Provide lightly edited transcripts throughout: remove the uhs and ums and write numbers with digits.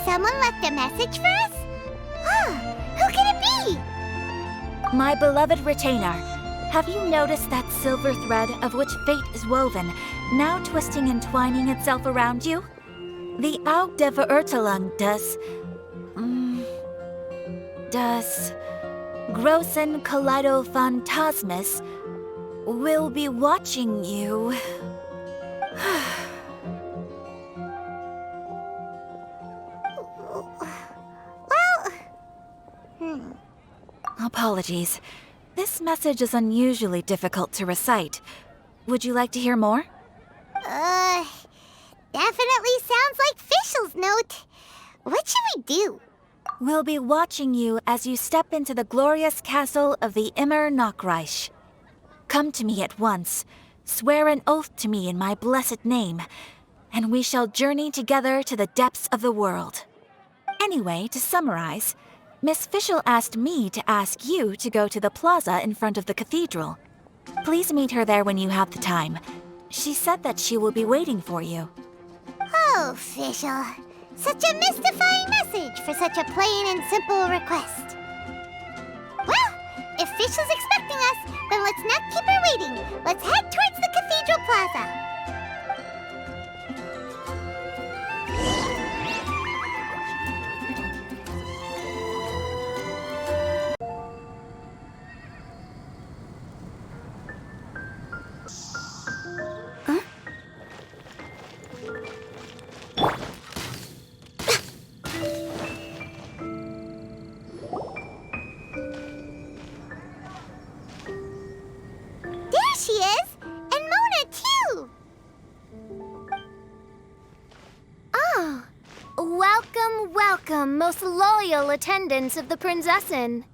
Someone left a message for us? Huh, who can it be? My beloved retainer, have you noticed that silver thread of which fate is woven, now twisting and twining itself around you? The Aug der Verurteilung das Großen Kaleido Phantasmus will be watching you. Apologies. This message is unusually difficult to recite. Would you like to hear more? Definitely sounds like Fischl's note. What should we do? We'll be watching you as you step into the glorious castle of the Immer Nachreich. Come to me at once, swear an oath to me in my blessed name, and we shall journey together to the depths of the world. Anyway, to summarize, Miss Fischl asked me to ask you to go to the plaza in front of the cathedral. Please meet her there when you have the time. She said that she will be waiting for you. Oh, Fischl. Such a mystifying message for such a plain and simple request. Well, if Fischl's expecting us, then let's not keep her waiting. Let's head towards the cathedral plaza. She is! And Mona, too! Ah! Welcome, welcome, most loyal attendants of the Prinzessin.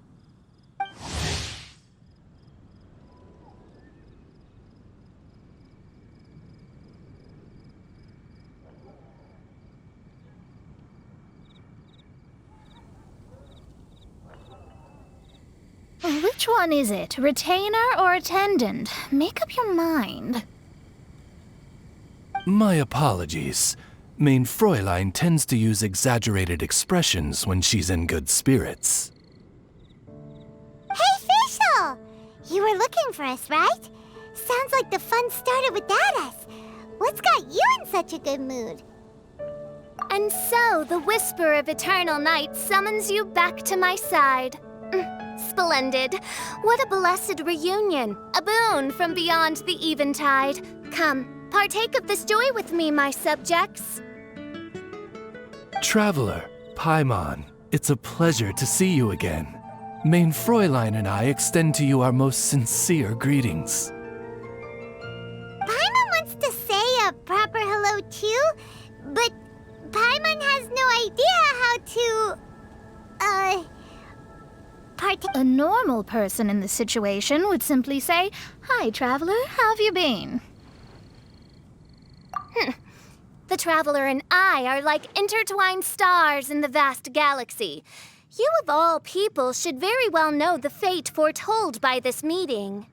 Which one is it? Retainer or attendant? Make up your mind. My apologies. Mein Fräulein tends to use exaggerated expressions when she's in good spirits. Hey, Fischl! You were looking for us, right? Sounds like the fun started without us. What's got you in such a good mood? And so, the whisper of eternal night summons you back to my side. Splendid. What a blessed reunion. A boon from beyond the eventide. Come, partake of this joy with me, my subjects. Traveler, Paimon, it's a pleasure to see you again. Mein Fräulein and I extend to you our most sincere greetings. Paimon wants to say a proper hello too, but Paimon has no idea how to, A normal person in this situation would simply say, "Hi, traveler, how have you been?" The traveler and I are like intertwined stars in the vast galaxy. You of all people should very well know the fate foretold by this meeting.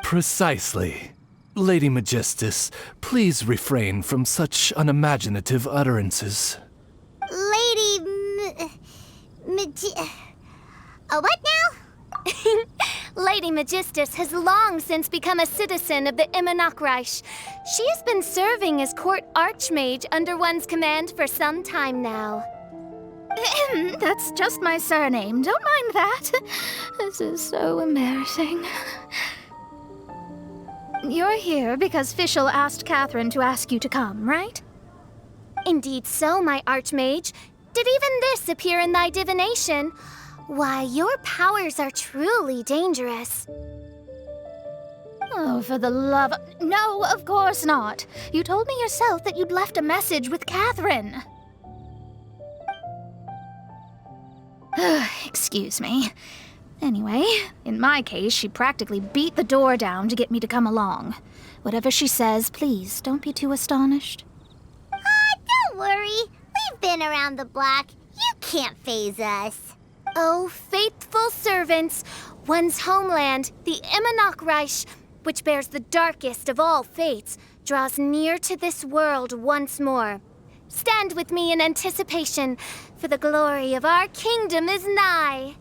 Precisely. Lady Magistus, please refrain from such unimaginative utterances. What now? Lady Magistus has long since become a citizen of the Immer Nachreich. She has been serving as court archmage under one's command for some time now. That's just my surname. Don't mind that. This is so embarrassing. You're here because Fischl asked Catherine to ask you to come, right? Indeed so, my archmage. Did even this appear in thy divination? Why, your powers are truly dangerous. Oh, for the love of... No, of course not. You told me yourself that you'd left a message with Catherine. Excuse me. Anyway, in my case, she practically beat the door down to get me to come along. Whatever she says, please, don't be too astonished. Don't worry. We've been around the block. You can't faze us. Oh, faithful servants, one's homeland, the Immer Nachreich, which bears the darkest of all fates, draws near to this world once more. stand with me in anticipation, for the glory of our kingdom is nigh.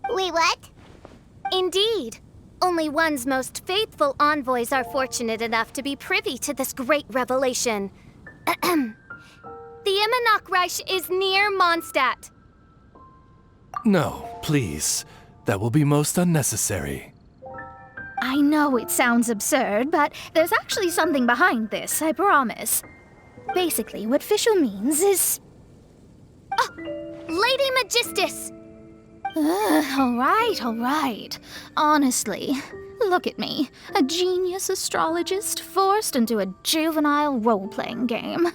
Wait, what? Indeed. Only one's most faithful envoys are fortunate enough to be privy to this great revelation. The Immernochreich is near Mondstadt. No, please. That will be most unnecessary. I know it sounds absurd, but there's actually something behind this, I promise. Basically, what Fischl means is... Lady Magistus! All right. Honestly, look at me. A genius astrologist forced into a juvenile role-playing game.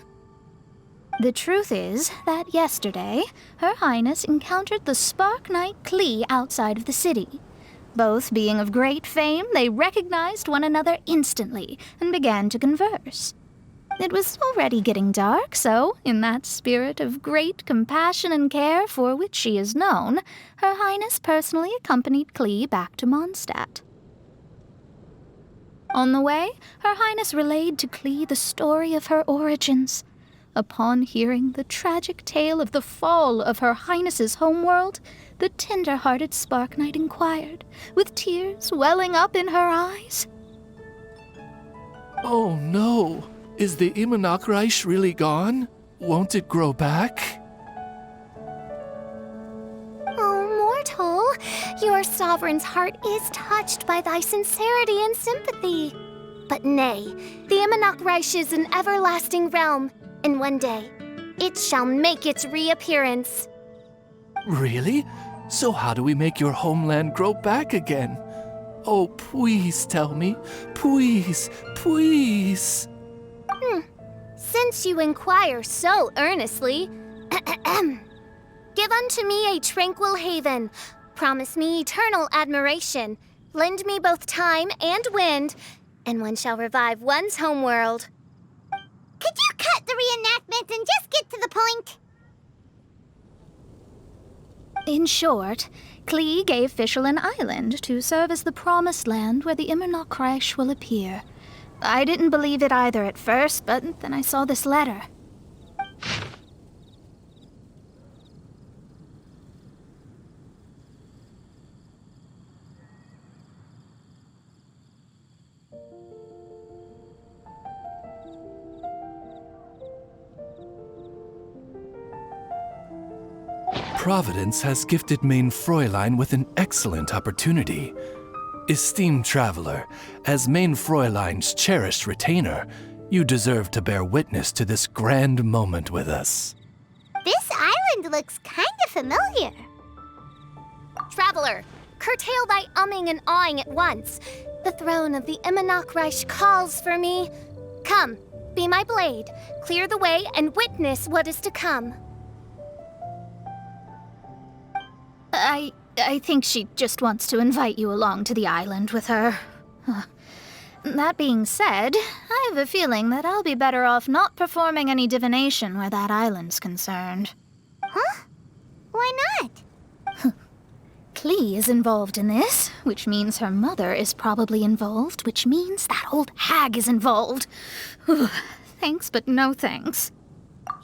The truth is that yesterday, Her Highness encountered the Spark Knight Klee outside of the city. Both being of great fame, they recognized one another instantly and began to converse. It was already getting dark, so, in that spirit of great compassion and care for which she is known, Her Highness personally accompanied Klee back to Mondstadt. On the way, Her Highness relayed to Klee the story of her origins. Upon hearing the tragic tale of the fall of Her Highness's homeworld, the tender-hearted Spark Knight inquired, with tears welling up in her eyes. Oh no! Is the Immernochreich really gone? Won't it grow back? Oh, mortal, your sovereign's heart is touched by thy sincerity and sympathy. But nay, the Immernochreich is an everlasting realm, and one day, it shall make its reappearance. Really? So how do we make your homeland grow back again? Oh, please tell me. Please, please. Since you inquire so earnestly, give unto me a tranquil haven, promise me eternal admiration, lend me both time and wind, and one shall revive one's homeworld. Could you cut the reenactment and just get to the point? In short, Klee gave Fischl an island to serve as the promised land where the Immernochreich will appear. I didn't believe it either at first, but then I saw this letter. Providence has gifted Main Fräulein with an excellent opportunity. Esteemed traveler, as Main Fräulein's cherished retainer, you deserve to bear witness to this grand moment with us. This island looks kind of familiar. Traveler, curtail thy umming and awing at once. The throne of the Immernochreich calls for me. Come, be my blade, clear the way, and witness what is to come. I think she just wants to invite you along to the island with her. That being said, I have a feeling that I'll be better off not performing any divination where that island's concerned. Huh? Why not? Klee is involved in this, which means her mother is probably involved, which means that old hag is involved. Thanks, but no thanks.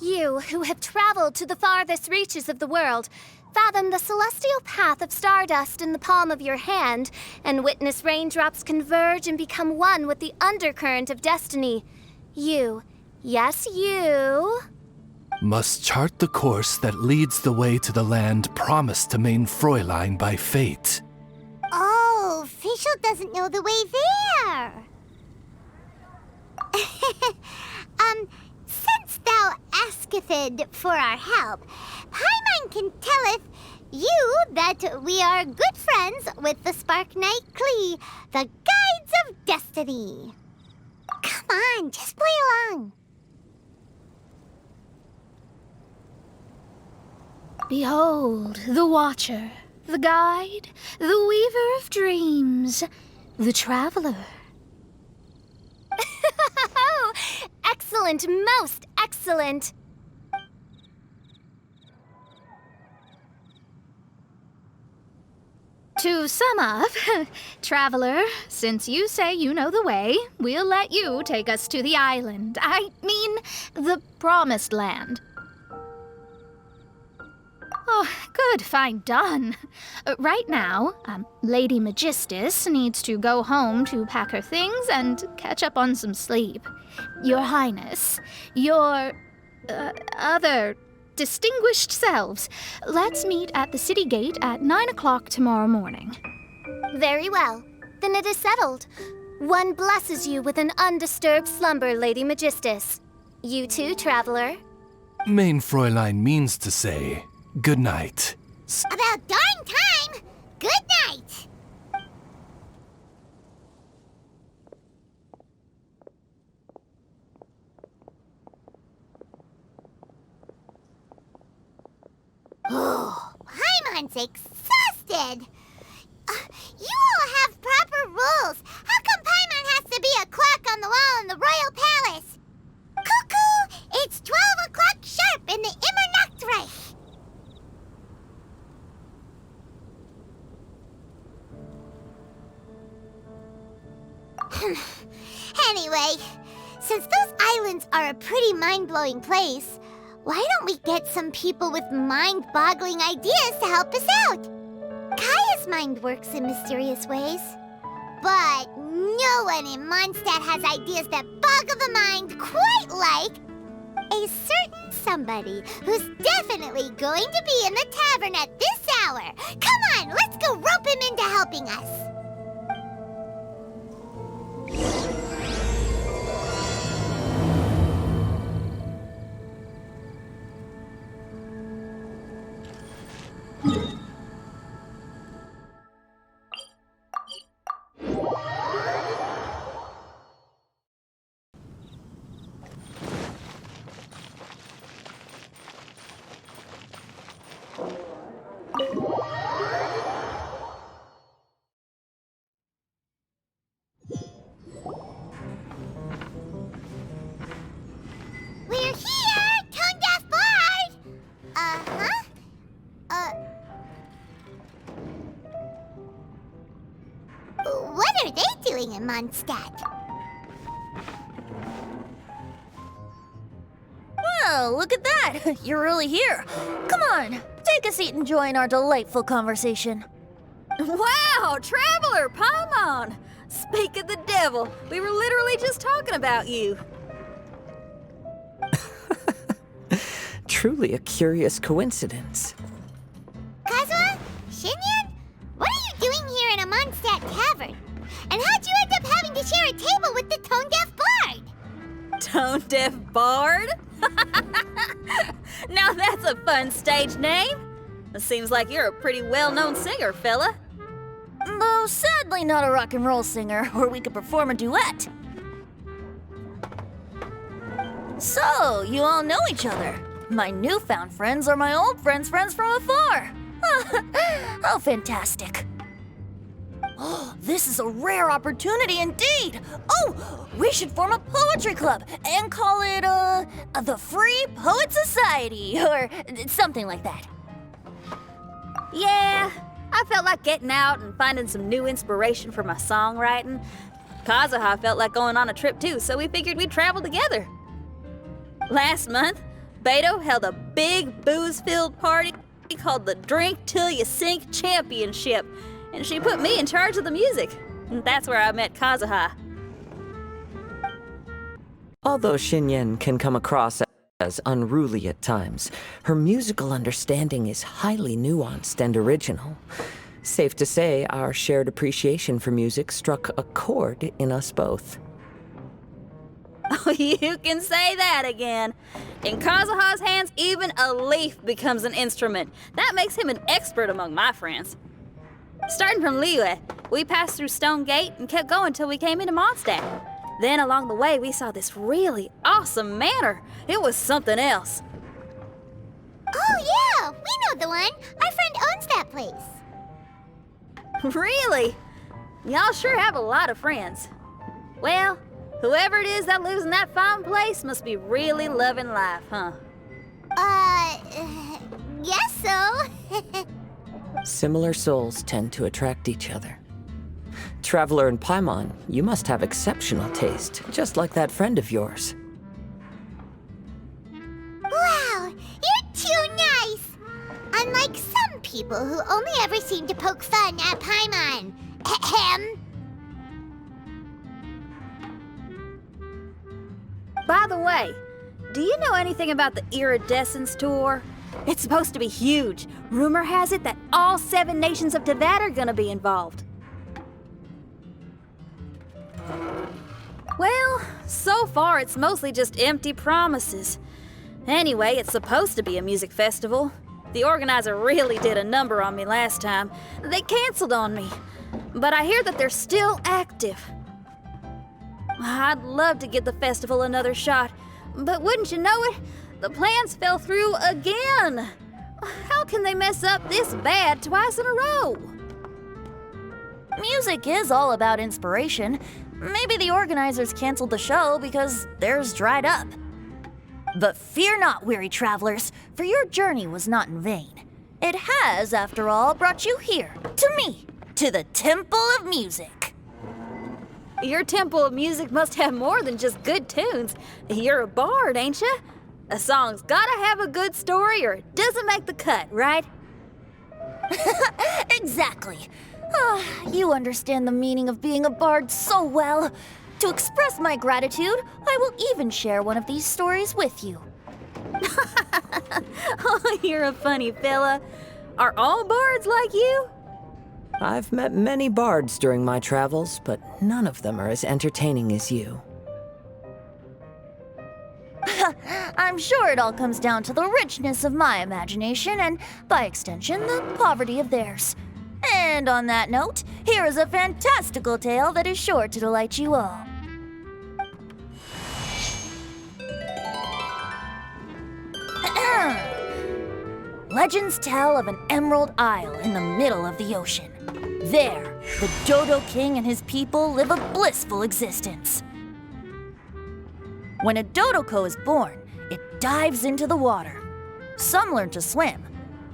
You, who have traveled to the farthest reaches of the world, fathom the celestial path of stardust in the palm of your hand, and witness raindrops converge and become one with the undercurrent of destiny. You, yes you, must chart the course that leads the way to the land promised to Main Fräulein by fate. Oh, Fischl doesn't know the way there. Since thou asketh for our help, Paimon can telleth you that we are good friends with the Spark Knight Klee, the Guides of Destiny. Come on, just play along. Behold, the Watcher, the Guide, the Weaver of Dreams, the Traveler. Excellent, most excellent. To sum up, traveler, since you say you know the way, we'll let you take us to the island. I mean, the promised land. Oh, good, fine, done. Right now, Lady Magistus needs to go home to pack her things and catch up on some sleep. Your Highness, your other distinguished selves, let's meet at the city gate at 9 o'clock tomorrow morning. Very well. Then it is settled. One blesses you with an undisturbed slumber, Lady Magistus. You too, traveler. Main Fräulein means to say, good night. About darn time! Good night! Oh, Paimon's exhausted! You all have proper rules. How come Paimon has to be a clock on the wall in the royal palace? Cuckoo! It's 12 o'clock sharp in the Immernachtreich! Anyway, since those islands are a pretty mind-blowing place, why don't we get some people with mind-boggling ideas to help us out? Kaya's mind works in mysterious ways. But no one in Mondstadt has ideas that boggle the mind quite like a certain somebody who's definitely going to be in the tavern at this hour. Come on, let's go rope him into helping us. We're here, tone-deaf bard! What are they doing in Mondstadt? Well, look at that! You're really here. Come on, take a seat and join our delightful conversation. Wow, Traveler, Paimon! Speak of the devil, we were literally just talking about you. Truly a curious coincidence. Kazuha? Shinyan? What are you doing here in a Mondstadt tavern? And how'd you end up having to share a table with the tone-deaf bard? Tone-deaf bard? Now that's a fun stage name. It seems like you're a pretty well-known singer, fella. Though sadly not a rock and roll singer, or we could perform a duet. So, you all know each other. My newfound friends are my old friends' friends from afar. Oh, fantastic. Oh, this is a rare opportunity indeed. Oh, we should form a poetry club and call it, the Free Poet Society, or something like that. Yeah, I felt like getting out and finding some new inspiration for my songwriting. Kazuha felt like going on a trip too, so we figured we'd travel together. Last month, Beto held a big booze-filled party called the Drink Till You Sink Championship, and she put me in charge of the music. And that's where I met Kazuha. Although Shinyen can come across as unruly at times, her musical understanding is highly nuanced and original. Safe to say, our shared appreciation for music struck a chord in us both. Oh, you can say that again. In Kazuha's hands, even a leaf becomes an instrument. That makes him an expert among my friends. Starting from Liyue, we passed through Stone Gate and kept going till we came into Mondstadt. Then along the way, we saw this really awesome manor. It was something else. Oh yeah, we know the one. Our friend owns that place. Really? Y'all sure have a lot of friends. Well, whoever it is that lives in that fine place must be really loving life, huh? Guess so. Similar souls tend to attract each other. Traveler and Paimon, you must have exceptional taste, just like that friend of yours. Wow, you're too nice! Unlike some people who only ever seem to poke fun at Paimon. Ahem. By the way, do you know anything about the Iridescence tour? It's supposed to be huge. Rumor has it that all 7 nations of Teyvat are gonna be involved. Well, so far it's mostly just empty promises. Anyway, it's supposed to be a music festival. The organizer really did a number on me last time. They canceled on me. But I hear that they're still active. I'd love to give the festival another shot, but wouldn't you know it, the plans fell through again. How can they mess up this bad twice in a row? Music is all about inspiration. Maybe the organizers canceled the show because theirs dried up. But fear not, weary travelers, for your journey was not in vain. It has, after all, brought you here, to me, to the Temple of Music. Your Temple of Music must have more than just good tunes. You're a bard, ain't ya? A song's gotta have a good story or it doesn't make the cut, right? Exactly. You understand the meaning of being a bard so well. To express my gratitude, I will even share one of these stories with you. Oh, you're a funny fella. Are all bards like you? I've met many bards during my travels, but none of them are as entertaining as you. I'm sure it all comes down to the richness of my imagination and, by extension, the poverty of theirs. And on that note, here is a fantastical tale that is sure to delight you all. Legends tell of an emerald isle in the middle of the ocean. There, the Dodo King and his people live a blissful existence. When a Dodoko is born, it dives into the water. Some learn to swim.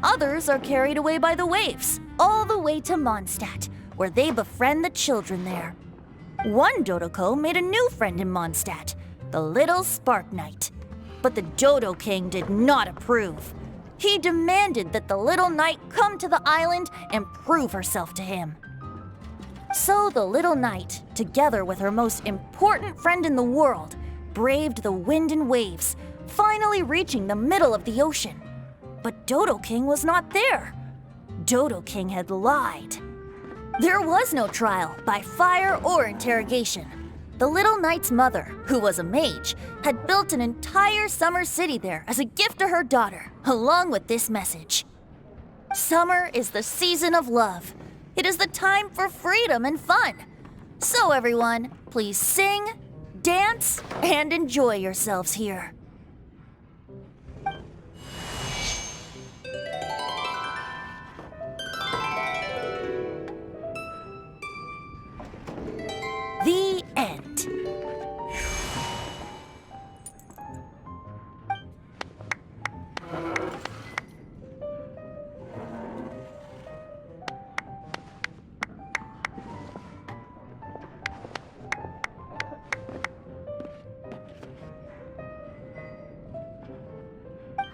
Others are carried away by the waves, all the way to Mondstadt, where they befriend the children there. One Dodoko made a new friend in Mondstadt, the little Spark Knight. But the Dodo King did not approve. He demanded that the little knight come to the island and prove herself to him. So the little knight, together with her most important friend in the world, braved the wind and waves, finally reaching the middle of the ocean. But Dodo King was not there. Dodo King had lied. There was no trial by fire or interrogation. The little knight's mother, who was a mage, had built an entire summer city there as a gift to her daughter, along with this message. Summer is the season of love. It is the time for freedom and fun. So everyone, please sing, dance, and enjoy yourselves here. The end.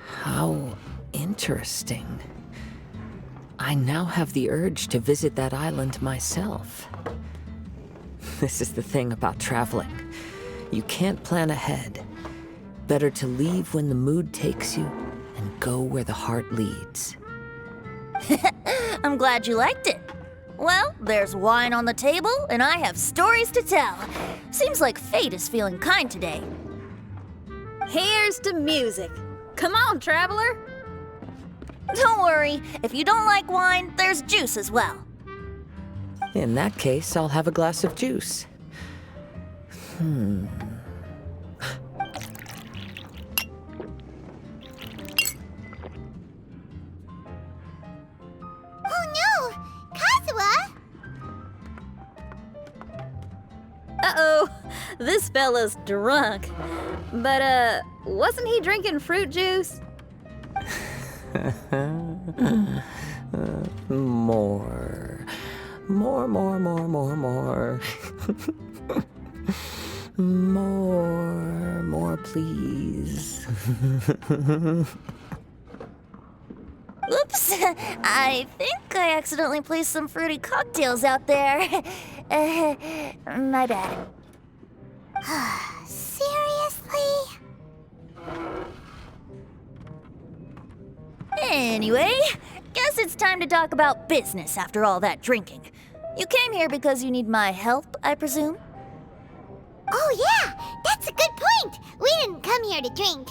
How interesting. I now have the urge to visit that island myself. This is the thing about traveling. You can't plan ahead. Better to leave when the mood takes you and go where the heart leads. I'm glad you liked it. Well, there's wine on the table, and I have stories to tell. Seems like fate is feeling kind today. Here's to music. Come on, traveler. Don't worry, if you don't like wine, there's juice as well. In that case, I'll have a glass of juice. Oh no! Kazuha! Uh-oh, this fella's drunk. But, wasn't he drinking fruit juice? More. More, more, more, more, more. More, please. Oops, I think I accidentally placed some fruity cocktails out there. My bad. Seriously? Anyway, guess it's time to talk about business after all that drinking. You came here because you need my help, I presume? Oh yeah, that's a good point. We didn't come here to drink.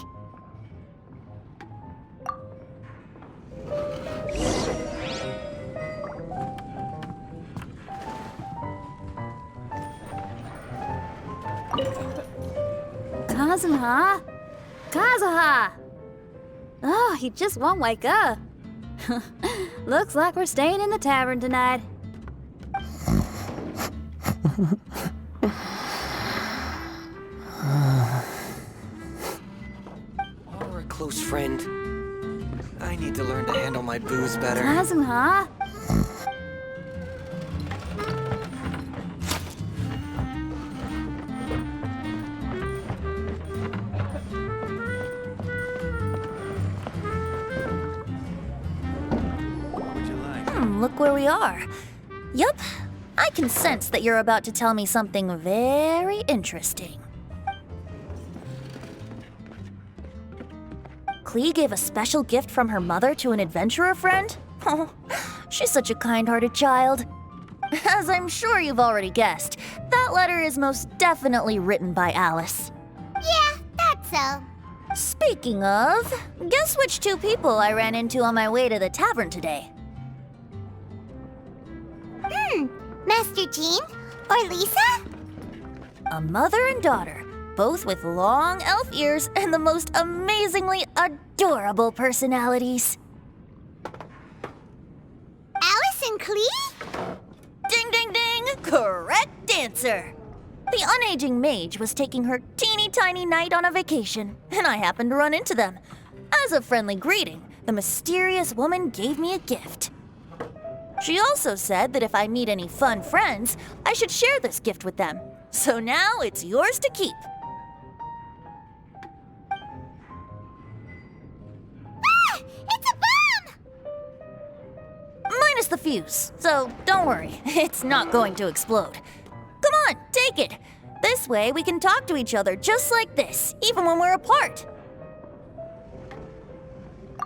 Kazuha? Kazuha! Oh, he just won't wake up. Looks like we're staying in the tavern tonight. You're a close friend. I need to learn to handle my booze better. Kazuha? Look where we are. Yup, I can sense that you're about to tell me something very interesting. Klee gave a special gift from her mother to an adventurer friend? Oh, she's such a kind-hearted child. As I'm sure you've already guessed, that letter is most definitely written by Alice. Yeah, that's so. Speaking of, guess which two people I ran into on my way to the tavern today? Master Jean? Or Lisa? A mother and daughter, both with long elf ears and the most amazingly adorable personalities. Alice and Klee? Ding, ding, ding! Correct answer! The unaging mage was taking her teeny tiny knight on a vacation, and I happened to run into them. As a friendly greeting, the mysterious woman gave me a gift. She also said that if I meet any fun friends, I should share this gift with them. So now it's yours to keep. Ah! It's a bomb! Minus the fuse, so don't worry, it's not going to explode. Come on, take it. This way we can talk to each other just like this, even when we're apart.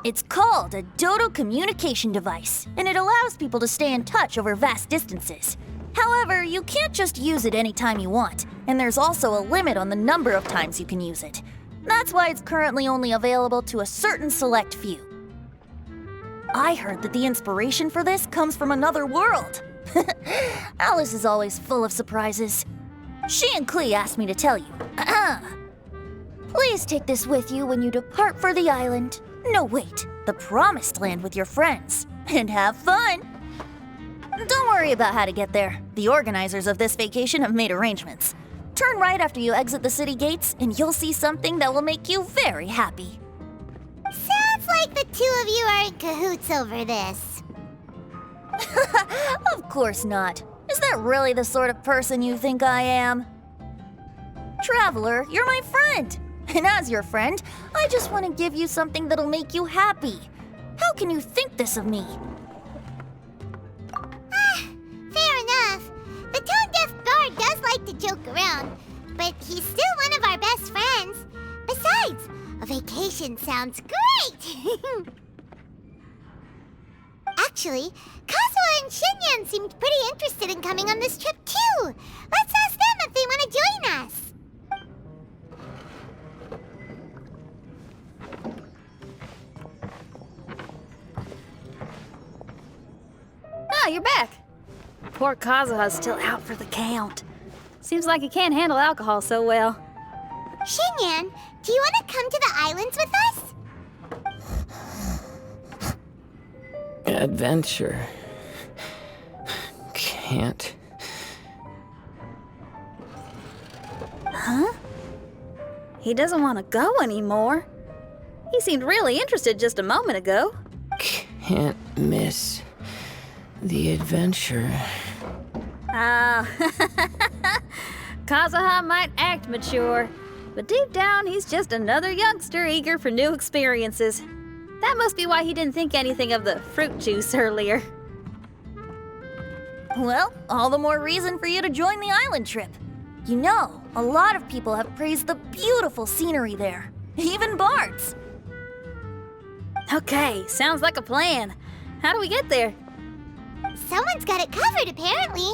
It's called a Dodo communication device, and it allows people to stay in touch over vast distances. However, you can't just use it anytime you want, and there's also a limit on the number of times you can use it. That's why it's currently only available to a certain select few. I heard that the inspiration for this comes from another world. Alice is always full of surprises. She and Klee asked me to tell you. Please take this with you when you depart for the island. No, wait, the Promised Land with your friends. And have fun! Don't worry about how to get there. The organizers of this vacation have made arrangements. Turn right after you exit the city gates, and you'll see something that will make you very happy. Sounds like the two of you are in cahoots over this. Of course not. Is that really the sort of person you think I am? Traveler, you're my friend. And as your friend, I just want to give you something that'll make you happy. How can you think this of me? Fair enough. The tone-deaf bard does like to joke around, but he's still one of our best friends. Besides, a vacation sounds great! Actually, Kazuha and Shinyan seemed pretty interested in coming on this trip too. Let's ask them if they want to join us. Ah, you're back. Poor Kazuha's still out for the count. Seems like he can't handle alcohol so well. Shinyan, do you want to come to the islands with us? Adventure. Can't. Huh? He doesn't want to go anymore. He seemed really interested just a moment ago. Can't miss. The adventure. Ah, Kazuha might act mature, but deep down he's just another youngster eager for new experiences. That must be why he didn't think anything of the fruit juice earlier. Well, all the more reason for you to join the island trip. You know, a lot of people have praised the beautiful scenery there. Even bards. Okay, sounds like a plan. How do we get there? Someone's got it covered, apparently.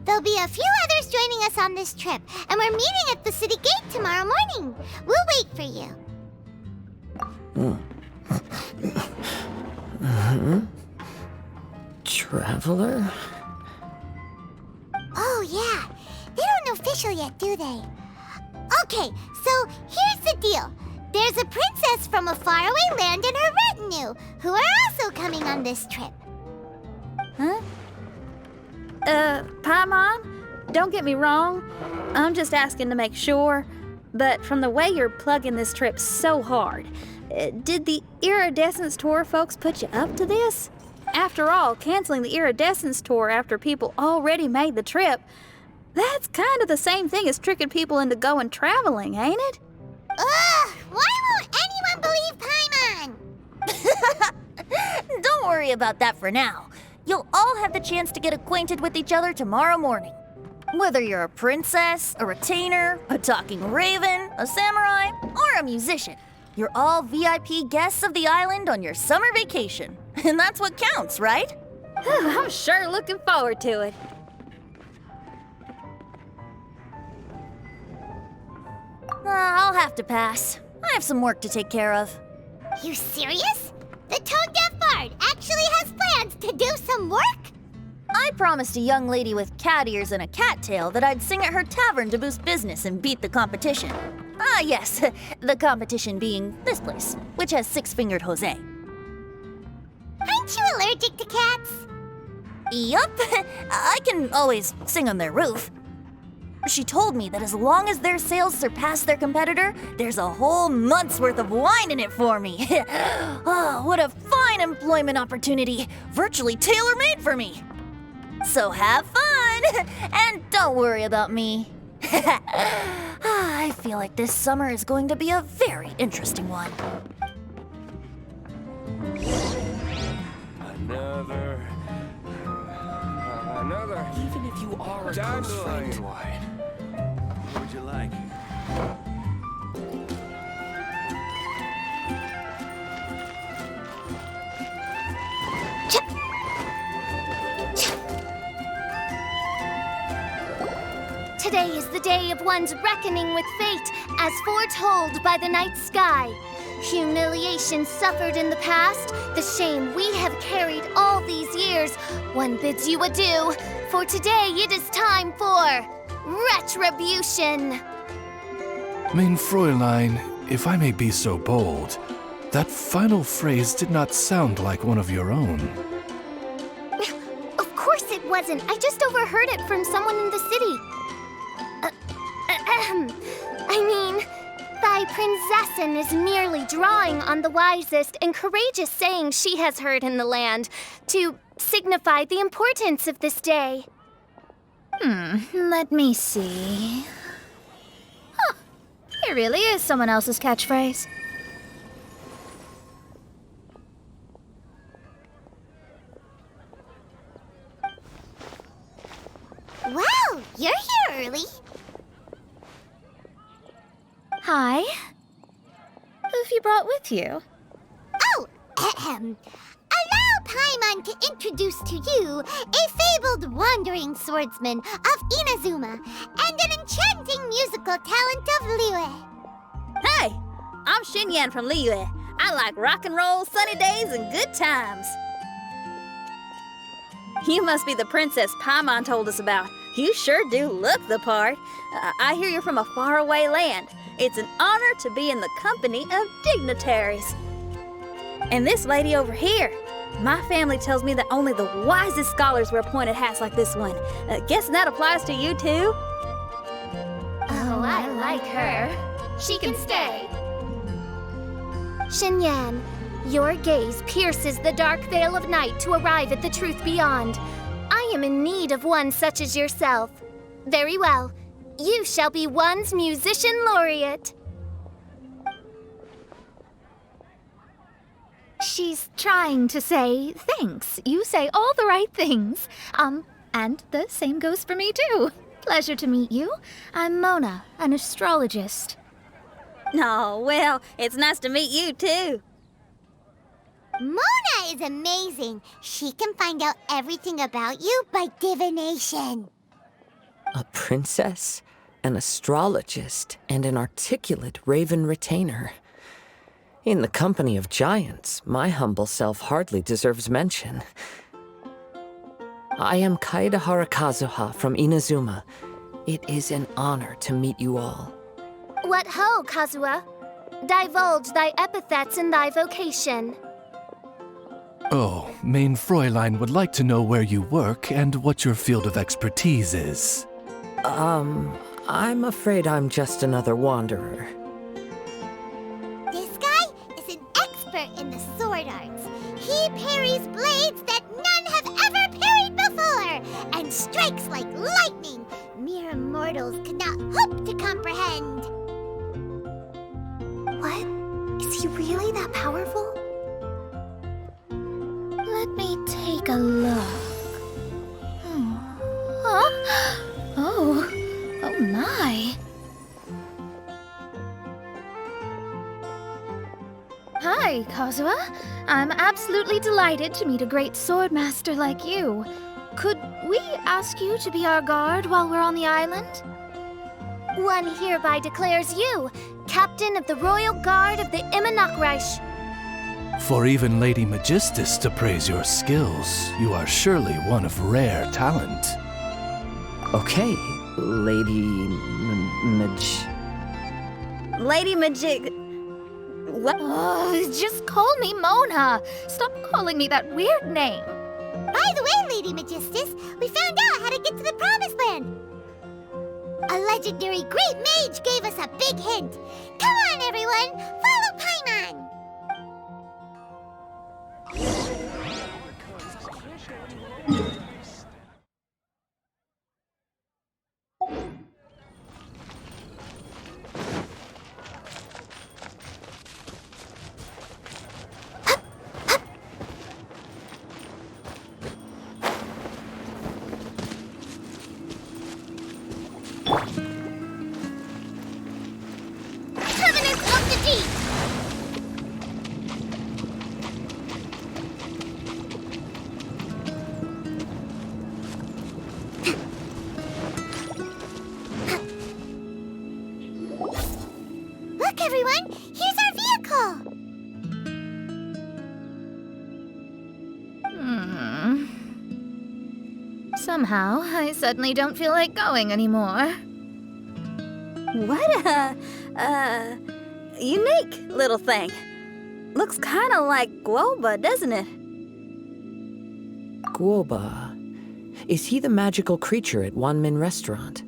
There'll be a few others joining us on this trip, and we're meeting at the city gate tomorrow morning. We'll wait for you. Traveler? Oh, yeah. They don't know official yet, do they? Okay, so here's the deal. There's a princess from a faraway land and her retinue, who are also coming on this trip. Huh? Paimon, don't get me wrong. I'm just asking to make sure. But from the way you're plugging this trip so hard, did the Iridescence Tour folks put you up to this? After all, canceling the Iridescence Tour after people already made the trip, that's kind of the same thing as tricking people into going traveling, ain't it? Ugh! Why won't anyone believe Paimon? Don't worry about that for now. You'll all have the chance to get acquainted with each other tomorrow morning. Whether you're a princess, a retainer, a talking raven, a samurai, or a musician, you're all VIP guests of the island on your summer vacation. And that's what counts, right? I'm sure looking forward to it. I'll have to pass. I have some work to take care of. You serious? The tone-deaf bard actually has plans to do some work? I promised a young lady with cat ears and a cat tail that I'd sing at her tavern to boost business and beat the competition. Ah, yes, the competition being this place, which has six-fingered Jose. Aren't you allergic to cats? Yup, I can always sing on their roof. She told me that as long as their sales surpass their competitor, there's a whole month's worth of wine in it for me. Oh, what a fine employment opportunity, virtually tailor-made for me. So have fun, and don't worry about me. I feel like this summer is going to be a very interesting one. Another. Even if you are a close friend, what would you like? Today is the day of one's reckoning with fate, as foretold by the night sky. Humiliation suffered in the past, the shame we have carried all these years, one bids you adieu, for today it is time for retribution. Mein Fräulein, if I may be so bold, that final phrase did not sound like one of your own. Of course it wasn't. I just overheard it from someone in the city. I mean, thy princessin is merely drawing on the wisest and courageous sayings she has heard in the land to signify the importance of this day. Let me see. Huh, it really is someone else's catchphrase. Wow, you're here early. Hi. Who have you brought with you? Oh, allow Paimon to introduce to you a fabled wandering swordsman of Inazuma and an enchanting musical talent of Liyue. Hey, I'm Xinyan from Liyue. I like rock and roll, sunny days, and good times. You must be the princess Paimon told us about. You sure do look the part. I hear you're from a faraway land. It's an honor to be in the company of dignitaries. And this lady over here, my family tells me that only the wisest scholars wear pointed hats like this one. Guessing that applies to you too? Oh, I like her. She can stay. Xinyan, Your gaze pierces the dark veil of night to arrive at the truth beyond. I am in need of one such as yourself. Very well. You shall be one's musician laureate. She's trying to say thanks. You say all the right things. And the same goes for me too. Pleasure to meet you. I'm Mona, an astrologist. Oh, well, it's nice to meet you too. Mona is amazing. She can find out everything about you by divination. A princess, an astrologist, and an articulate raven retainer. In the company of giants, my humble self hardly deserves mention. I am Kaida Harakazuha from Inazuma. It is an honor to meet you all. What ho, Kazuha? Divulge thy epithets and thy vocation. Oh, Main Fräulein would like to know where you work and what your field of expertise is. I'm afraid I'm just another wanderer. This guy is an expert in the sword arts. He parries blades that none have ever parried before, and strikes like lightning mere mortals could not hope to comprehend. What? Is he really that powerful? Let me take a look. Huh? Oh my. Hi, Kazuha. I'm absolutely delighted to meet a great swordmaster like you. Could we ask you to be our guard while we're on the island? One hereby declares you Captain of the Royal Guard of the Immonocreich. For even Lady Magistus to praise your skills, you are surely one of rare talent. Okay, Lady Lady Magic. What? Oh, just call me Mona. Stop calling me that weird name. By the way, Lady Magistus, we found out how to get to the Promised Land. A legendary great mage gave us a big hint. Come on, everyone, follow Paimon. Covenant of the Deep! Look, everyone, here's our vehicle. Somehow, I suddenly don't feel like going anymore. What a unique little thing. Looks kind of like Guoba, doesn't it? Guoba. Is he the magical creature at Wanmin Restaurant?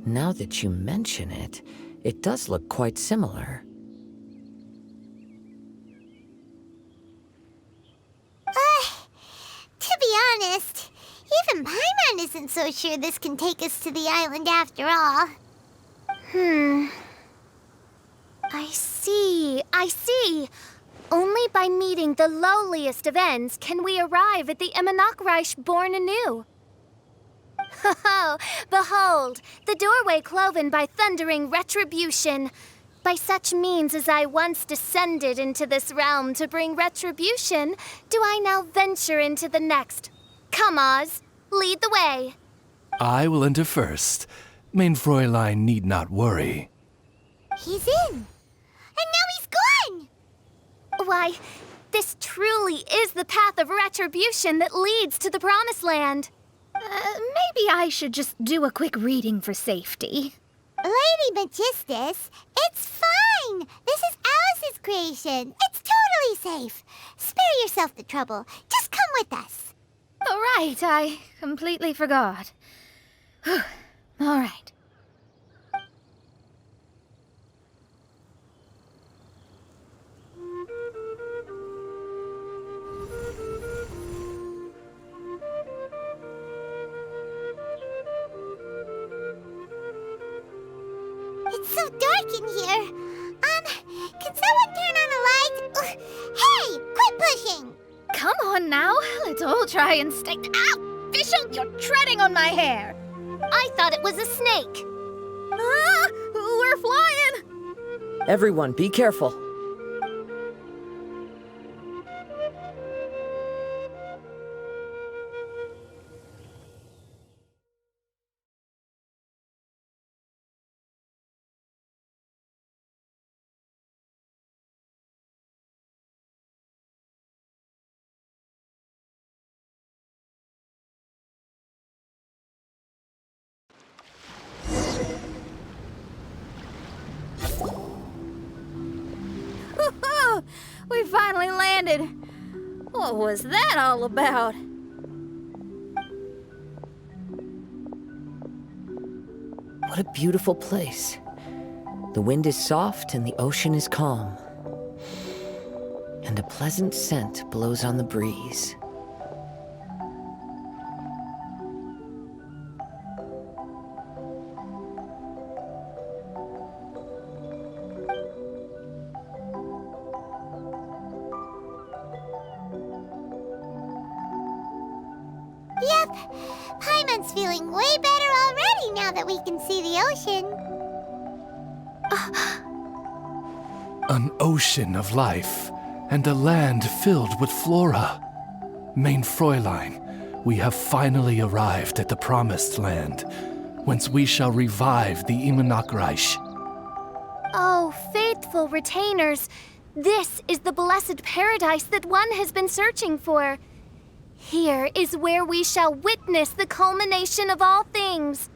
Now that you mention it, it does look quite similar. To be honest, even Paimon isn't so sure this can take us to the island after all. I see. Only by meeting the lowliest of ends can we arrive at the Immonocreich born anew. Ho, behold, the doorway cloven by thundering retribution. By such means as I once descended into this realm to bring retribution, do I now venture into the next. Come, Oz, lead the way. I will enter first. Main Fräulein need not worry. He's in. And now he's gone! Why, this truly is the path of retribution that leads to the Promised Land. Maybe I should just do a quick reading for safety. Lady Magistus, it's fine. This is Alice's creation. It's totally safe. Spare yourself the trouble. Just come with us. All right, I completely forgot. All right. dark in here. Can someone turn on a light? Ugh, hey, quit pushing! Come on now, let's all try and stay. Ow! Fischl, you're treading on my hair! I thought it was a snake. Ah, we're flying! Everyone, be careful. We finally landed. What was that all about? What a beautiful place. The wind is soft and the ocean is calm. And a pleasant scent blows on the breeze. Yep, Paimon's feeling way better already now that we can see the ocean. An ocean of life, and a land filled with flora. Mein Fräulein, we have finally arrived at the Promised Land, whence we shall revive the Immer Nachreich. Oh, faithful retainers, this is the blessed paradise that one has been searching for. Here is where we shall witness the culmination of all things.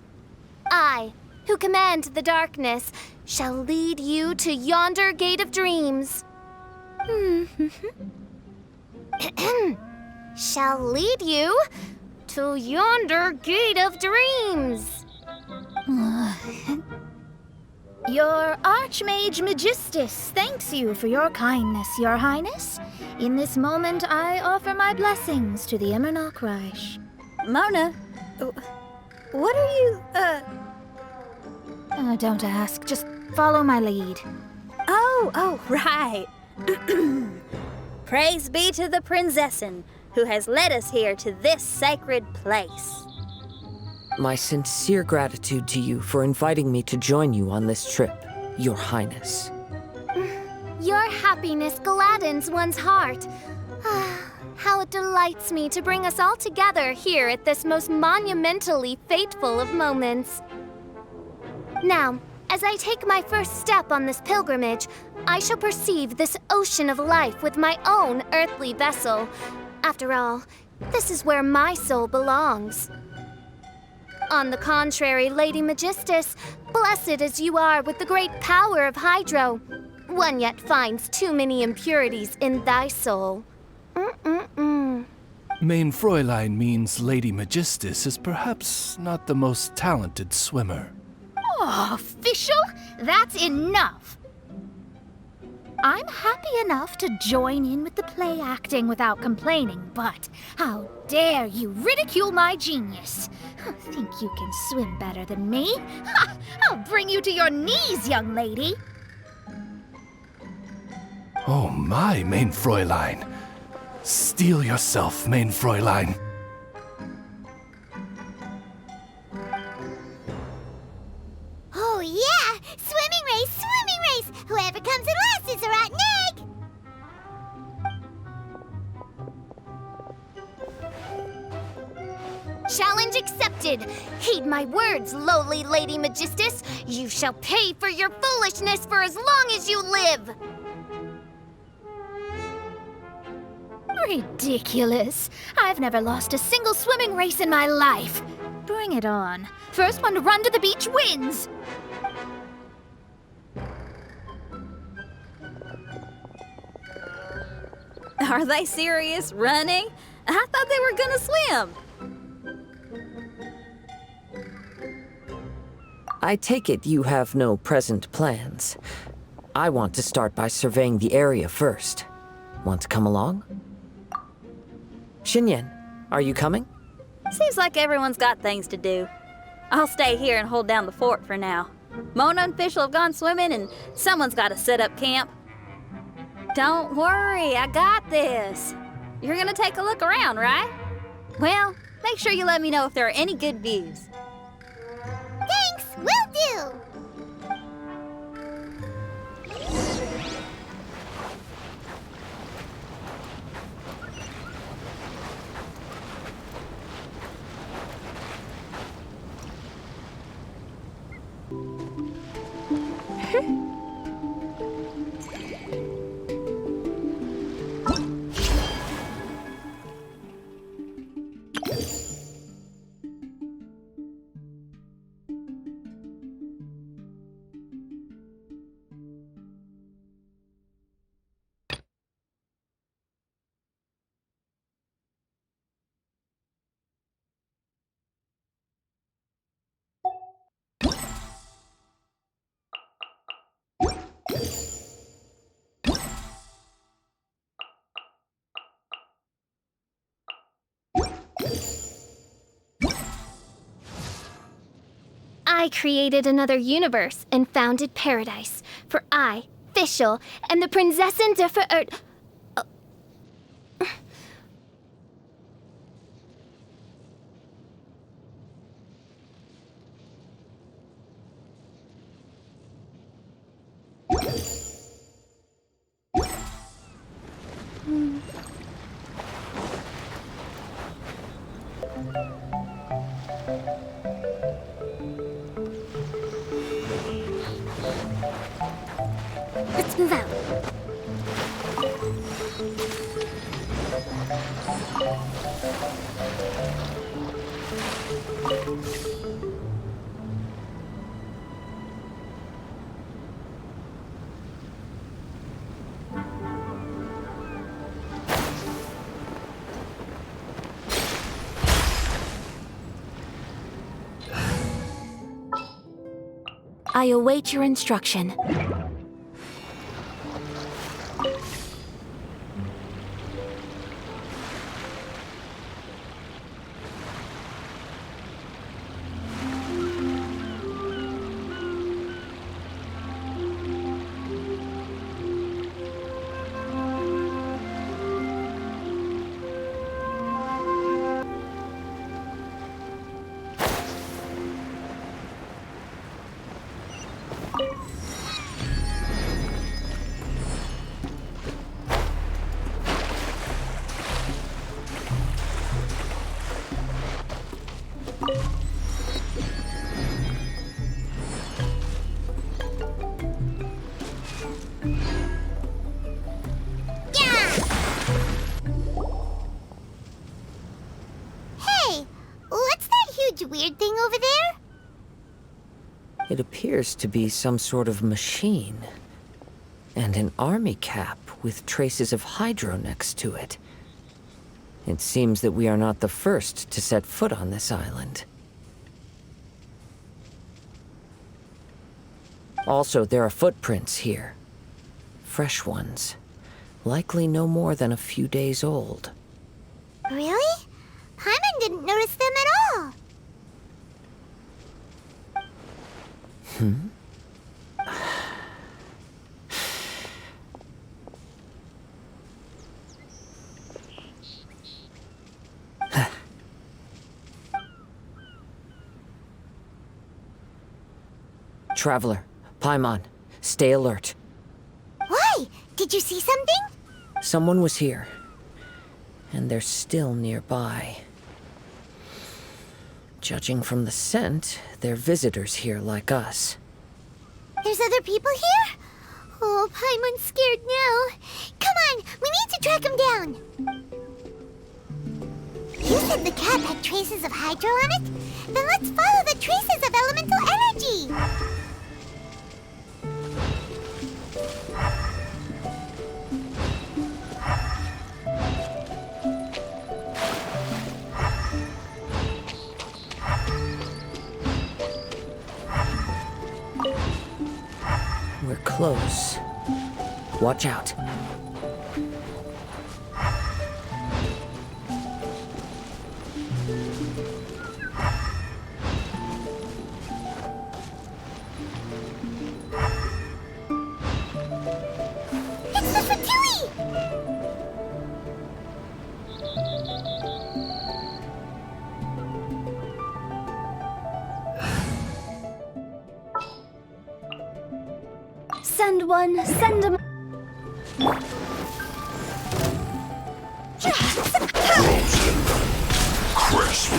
I, who command the darkness, shall lead you to yonder gate of dreams. Shall lead you to yonder gate of dreams. Your Archmage Magistus thanks you for your kindness, Your Highness. In this moment, I offer my blessings to the Immer Nachreich. Mona, what are you, Don't ask, just follow my lead. Oh, right. Praise be to the Prinzessin, who has led us here to this sacred place. My sincere gratitude to you for inviting me to join you on this trip, Your Highness. Your happiness gladdens one's heart. How it delights me to bring us all together here at this most monumentally fateful of moments. Now, as I take my first step on this pilgrimage, I shall perceive this ocean of life with my own earthly vessel. After all, this is where my soul belongs. On the contrary, Lady Magistus, blessed as you are with the great power of Hydro, one yet finds too many impurities in thy soul. Mein Fräulein means Lady Magistus is perhaps not the most talented swimmer. Oh, Fischl, that's enough. I'm happy enough to join in with the play acting without complaining, but how dare you ridicule my genius? Think you can swim better than me? Ha! I'll bring you to your knees, young lady. Oh my, Mein Fräulein. Steel yourself, Mein Fräulein. Oh yeah! Swimming race! Whoever comes in last is a rotten egg! Challenge accepted. Heed my words, lowly Lady Magistus. You shall pay for your foolishness for as long as you live. Ridiculous. I've never lost a single swimming race in my life. Bring it on. First one to run to the beach wins. Are they serious, running? I thought they were gonna swim. I take it you have no present plans. I want to start by surveying the area first. Want to come along? Xinyan, are you coming? Seems like everyone's got things to do. I'll stay here and hold down the fort for now. Mona and Fish have gone swimming, and someone's got to set up camp. Don't worry, I got this. You're gonna take a look around, right? Well, make sure you let me know if there are any good views. Thanks, will do. I created another universe and founded paradise for I, Fischl, and the Prinzessin der Verirrt. Let's move out. I await your instruction. Weird thing over there? It appears to be some sort of machine. And an army cap with traces of hydro next to it. It seems that we are not the first to set foot on this island. Also, there are footprints here. Fresh ones. Likely no more than a few days old. Really? Paimon didn't notice them at all. Traveler, Paimon, stay alert. Why? Did you see something? Someone was here. And they're still nearby. Judging from the scent, they're visitors here like us. There's other people here? Oh, Paimon's scared now. Come on, we need to track him down. You said the cap had traces of hydro on it? Then let's follow the traces of elemental energy. We're close. Watch out. Send one, send a... Crisp.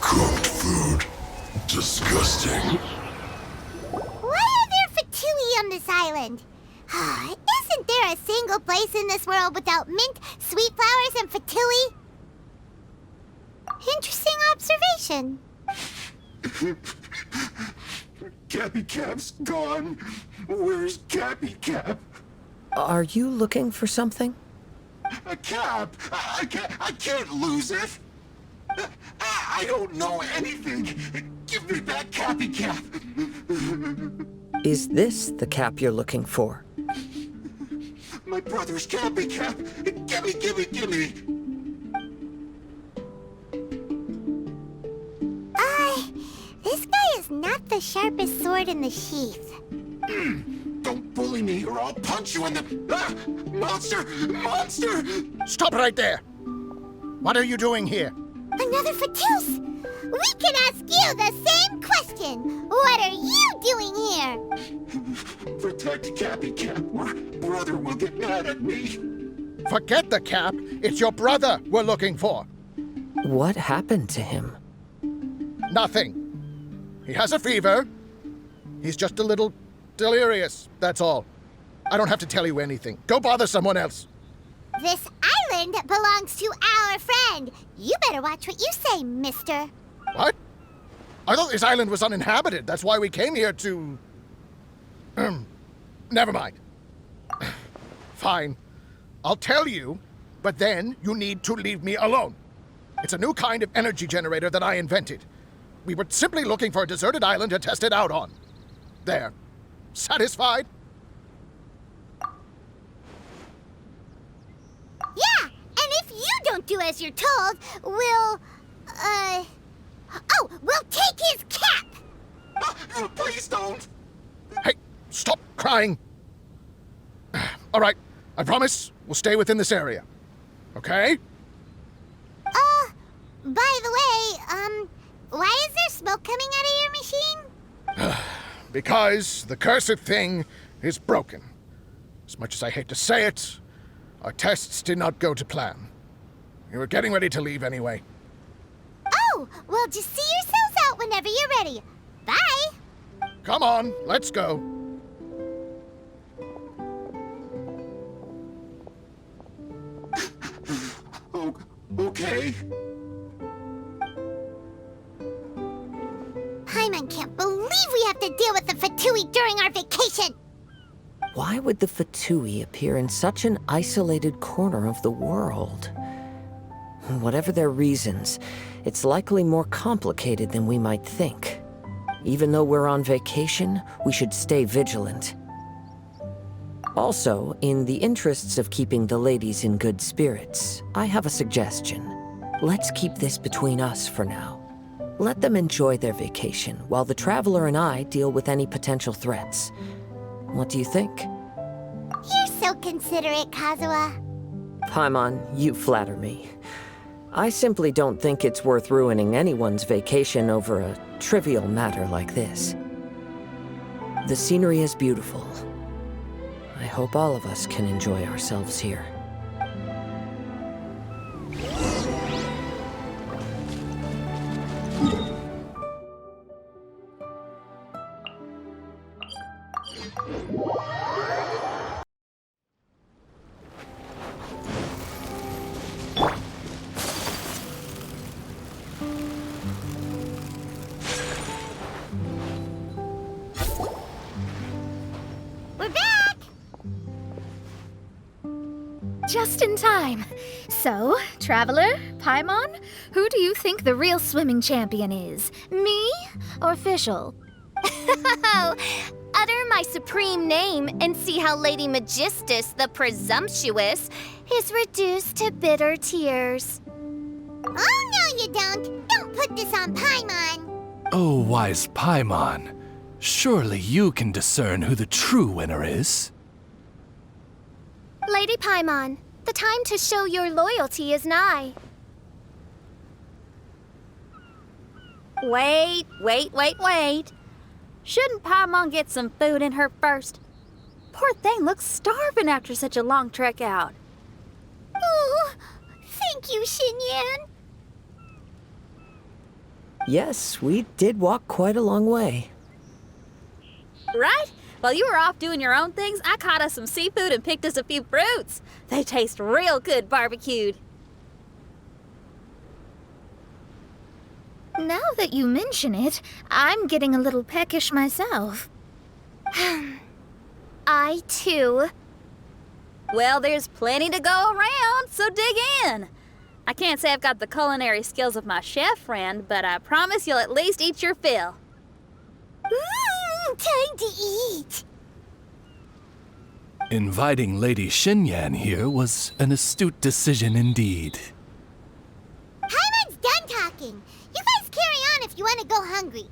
Cooked food. Disgusting. Why are there fatui on this island? Isn't there a single place in this world without mint, sweet flowers, and fatui? Interesting observation. Cappy Cap's gone. Where's Cappy Cap? Are you looking for something? A cap. I can't lose it. I don't know anything. Give me back Cappy Cap. Is this the cap you're looking for? My brother's Cappy Cap. Gimme. This guy is not the sharpest sword in the sheath. Don't bully me or I'll punch you in the... Ah! Monster! Stop right there! What are you doing here? Another Fatus! We can ask you the same question! What are you doing here? Protect Cappy Cap or brother will get mad at me. Forget the cap. It's your brother we're looking for. What happened to him? Nothing. He has a fever. He's just a little delirious, that's all. I don't have to tell you anything. Go bother someone else. This island belongs to our friend. You better watch what you say, mister. What? I thought this island was uninhabited. That's why we came here to... Never mind. Fine. I'll tell you, but then you need to leave me alone. It's a new kind of energy generator that I invented. We were simply looking for a deserted island to test it out on. There. Satisfied? Yeah, and if you don't do as you're told, we'll take his cap! Please don't! Hey, stop crying! All right, I promise we'll stay within this area. Okay? By the way, why is there smoke coming out of your machine? Because the cursed thing is broken. As much as I hate to say it, our tests did not go to plan. We were getting ready to leave anyway. Oh, well, just see yourselves out whenever you're ready. Bye! Come on, let's go. Okay. Paimon can't believe we have to deal with the Fatui during our vacation! Why would the Fatui appear in such an isolated corner of the world? Whatever their reasons, it's likely more complicated than we might think. Even though we're on vacation, we should stay vigilant. Also, in the interests of keeping the ladies in good spirits, I have a suggestion. Let's keep this between us for now. Let them enjoy their vacation, while the Traveler and I deal with any potential threats. What do you think? You're so considerate, Kazuha. Paimon, you flatter me. I simply don't think it's worth ruining anyone's vacation over a trivial matter like this. The scenery is beautiful. I hope all of us can enjoy ourselves here. We're back! Just in time. So, Traveler, Paimon, who do you think the real swimming champion is? Me or Fischl? Oh, utter my supreme name and see how Lady Magistus, the presumptuous, is reduced to bitter tears. Oh, no you don't! Don't put this on Paimon! Oh, wise Paimon. Surely you can discern who the true winner is. Lady Paimon, the time to show your loyalty is nigh. Wait. Shouldn't Paimon get some food in her first? Poor thing looks starving after such a long trek out. Oh, thank you, Xinyan. Yes, we did walk quite a long way. Right? While you were off doing your own things, I caught us some seafood and picked us a few fruits. They taste real good barbecued. Now that you mention it, I'm getting a little peckish myself. I too. Well, there's plenty to go around, so dig in. I can't say I've got the culinary skills of my chef friend, but I promise you'll at least eat your fill. Time to eat. Inviting Lady Xinyan here was an astute decision indeed. Paimon's done talking. You guys carry on if you want to go hungry.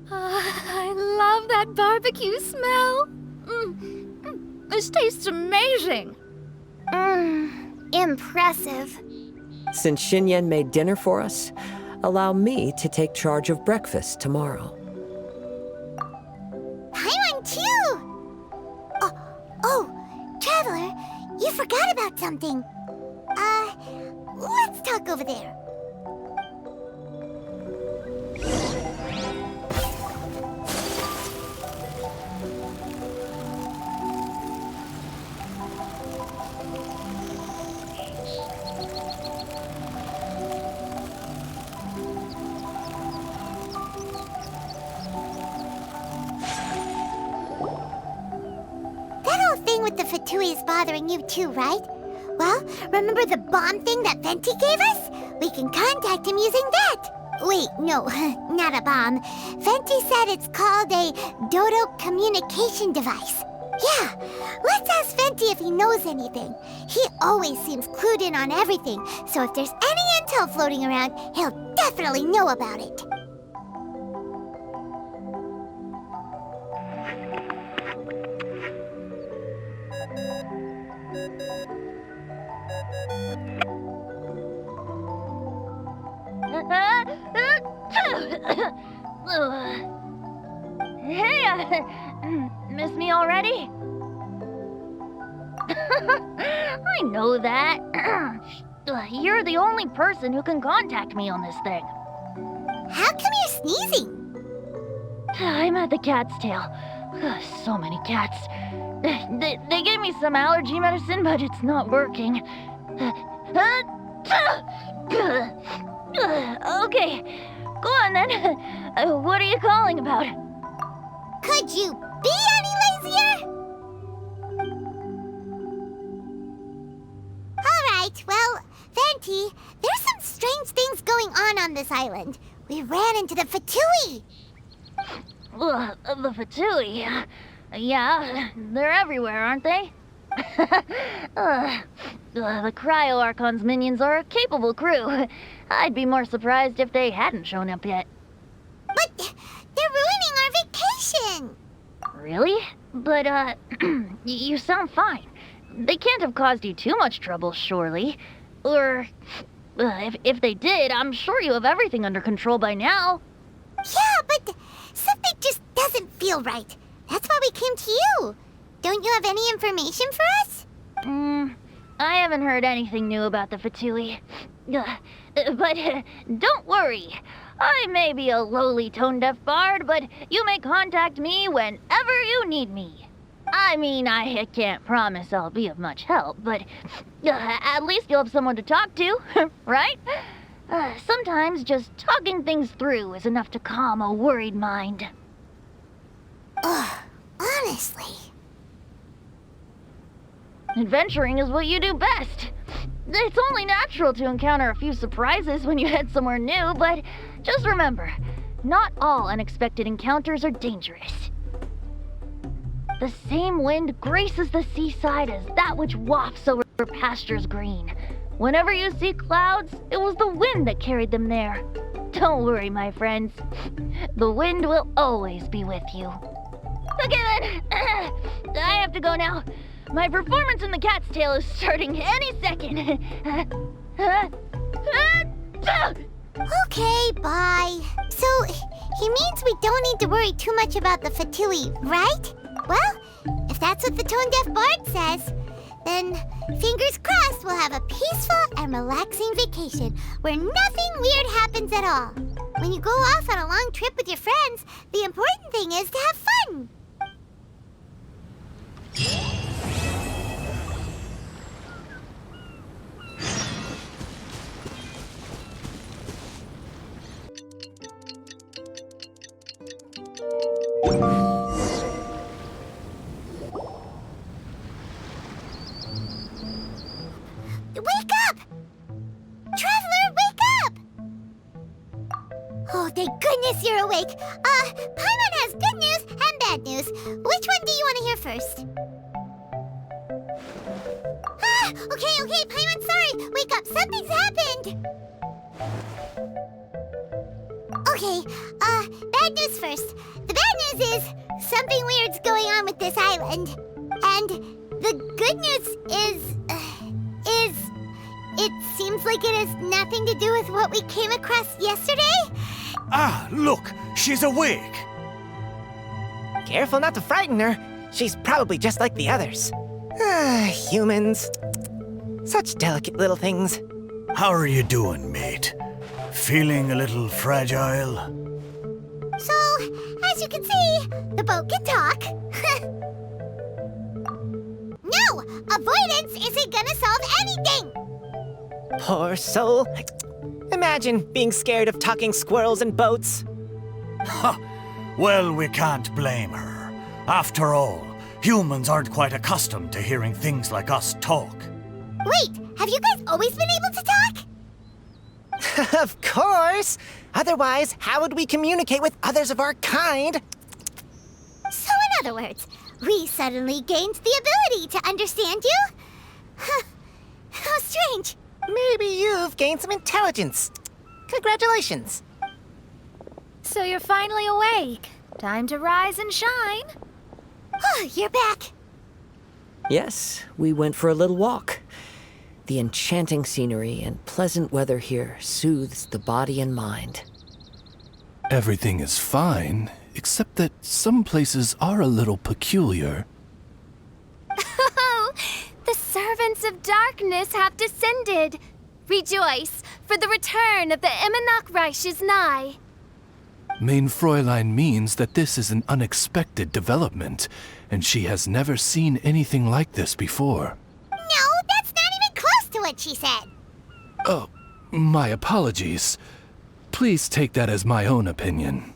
I love that barbecue smell. This tastes amazing. Impressive. Since Xinyan made dinner for us, allow me to take charge of breakfast tomorrow. Paimon too. Oh, Traveler, you forgot about something. Let's talk over there. With the Fatui is bothering you too, right? Well, remember the bomb thing that Venti gave us? We can contact him using that. Wait, no, not a bomb. Venti said it's called a Dodo communication device. Yeah, let's ask Venti if he knows anything. He always seems clued in on everything, so if there's any intel floating around, he'll definitely know about it. Hey, miss me already? I know that. You're the only person who can contact me on this thing. How come you're sneezing? I'm at the cat's tail. So many cats. They gave me some allergy medicine, but it's not working. Okay, go on then. What are you calling about? Could you be any lazier? Alright, well, Venti, there's some strange things going on this island. We ran into the Fatui. The Fatui? Yeah, they're everywhere, aren't they? The Cryo Archon's minions are a capable crew. I'd be more surprised if they hadn't shown up yet. But they're ruining our vacation! Really? But, you sound fine. They can't have caused you too much trouble, surely. Or, if they did, I'm sure you have everything under control by now. Yeah, but something just doesn't feel right. That's why we came to you. Don't you have any information for us? I haven't heard anything new about the Fatui. But don't worry. I may be a lowly tone-deaf bard, but you may contact me whenever you need me. I mean, I can't promise I'll be of much help, but at least you'll have someone to talk to, right? Sometimes just talking things through is enough to calm a worried mind. Honestly. Adventuring is what you do best. It's only natural to encounter a few surprises when you head somewhere new, but just remember, not all unexpected encounters are dangerous. The same wind graces the seaside as that which wafts over pastures green. Whenever you see clouds, it was the wind that carried them there. Don't worry, my friends. The wind will always be with you. Okay then, I have to go now. My performance in the cat's tail is starting any second. Okay, bye. So, he means we don't need to worry too much about the Fatui, right? Well, if that's what the tone-deaf bard says, then fingers crossed we'll have a peaceful and relaxing vacation where nothing weird happens at all. When you go off on a long trip with your friends, the important thing is to have fun. Wake up! Traveler, wake up! Oh, thank goodness you're awake. Paimon has good news and bad news. Which one do you want to hear first? Okay, Paimon, sorry. Wake up, something's happened. Okay, bad news first. The bad news is something weird's going on with this island. And the good news is it seems like it has nothing to do with what we came across yesterday. Ah, look, she's awake. Careful not to frighten her. She's probably just like the others. Humans. Such delicate little things. How are you doing, mate? Feeling a little fragile? So, as you can see, the boat can talk. No! Avoidance isn't gonna solve anything! Poor soul. Imagine being scared of talking squirrels and boats. Ha! Well, we can't blame her. After all, humans aren't quite accustomed to hearing things like us talk. Wait, have you guys always been able to talk? Of course! Otherwise, how would we communicate with others of our kind? So in other words, we suddenly gained the ability to understand you? How strange. Maybe you've gained some intelligence. Congratulations. So you're finally awake. Time to rise and shine. Oh, you're back. Yes, we went for a little walk. The enchanting scenery and pleasant weather here soothes the body and mind. Everything is fine, except that some places are a little peculiar. Oh, the servants of darkness have descended. Rejoice, for the return of the Immernachtreich is nigh. Main Fräulein means that this is an unexpected development, and she has never seen anything like this before. No, that's not even close to what she said. Oh, my apologies. Please take that as my own opinion.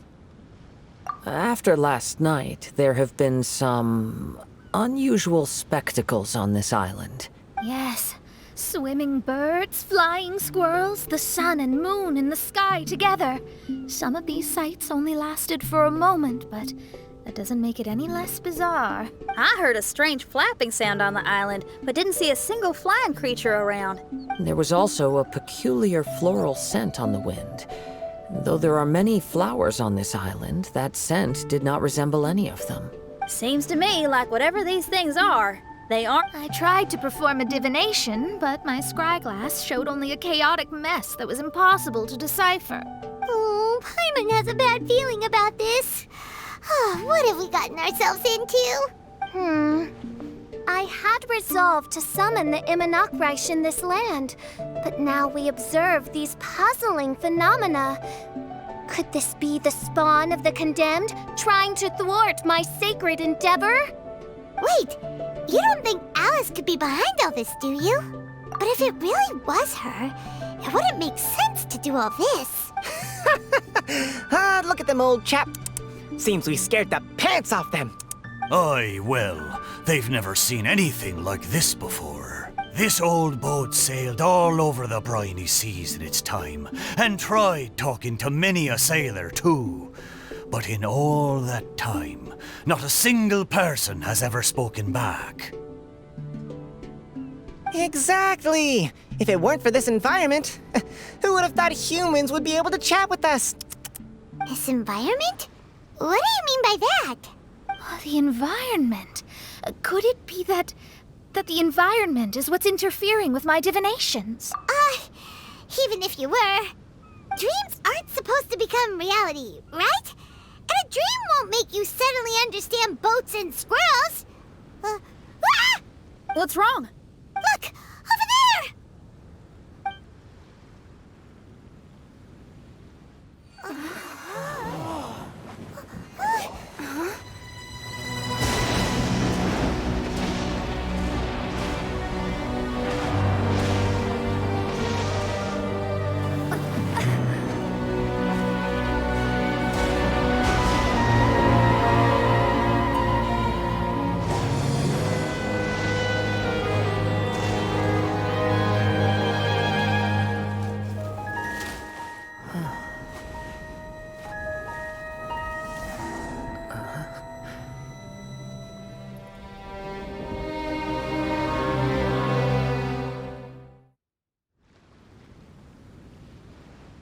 After last night, there have been some unusual spectacles on this island. Yes. Swimming birds, flying squirrels, the sun and moon in the sky together. Some of these sights only lasted for a moment, but that doesn't make it any less bizarre. I heard a strange flapping sound on the island, but didn't see a single flying creature around. There was also a peculiar floral scent on the wind. Though there are many flowers on this island, that scent did not resemble any of them. Seems to me like whatever these things are, they aren't. I tried to perform a divination, but my scryglass showed only a chaotic mess that was impossible to decipher. Oh, Paimon has a bad feeling about this. What have we gotten ourselves into? I had resolved to summon the Immernachtreich in this land, but now we observe these puzzling phenomena. Could this be the spawn of the condemned, trying to thwart my sacred endeavor? Wait, you don't think Alice could be behind all this, do you? But if it really was her, it wouldn't make sense to do all this. Look at them, old chap. Seems we scared the pants off them. Aye, well, they've never seen anything like this before. This old boat sailed all over the briny seas in its time, and tried talking to many a sailor too. But in all that time, not a single person has ever spoken back. Exactly! If it weren't for this environment, who would have thought humans would be able to chat with us? This environment? What do you mean by that? Oh, the environment. Could it be that the environment is what's interfering with my divinations? even if you were. Dreams aren't supposed to become reality, right? And a dream won't make you suddenly understand boats and squirrels. What's wrong? Look! Over there!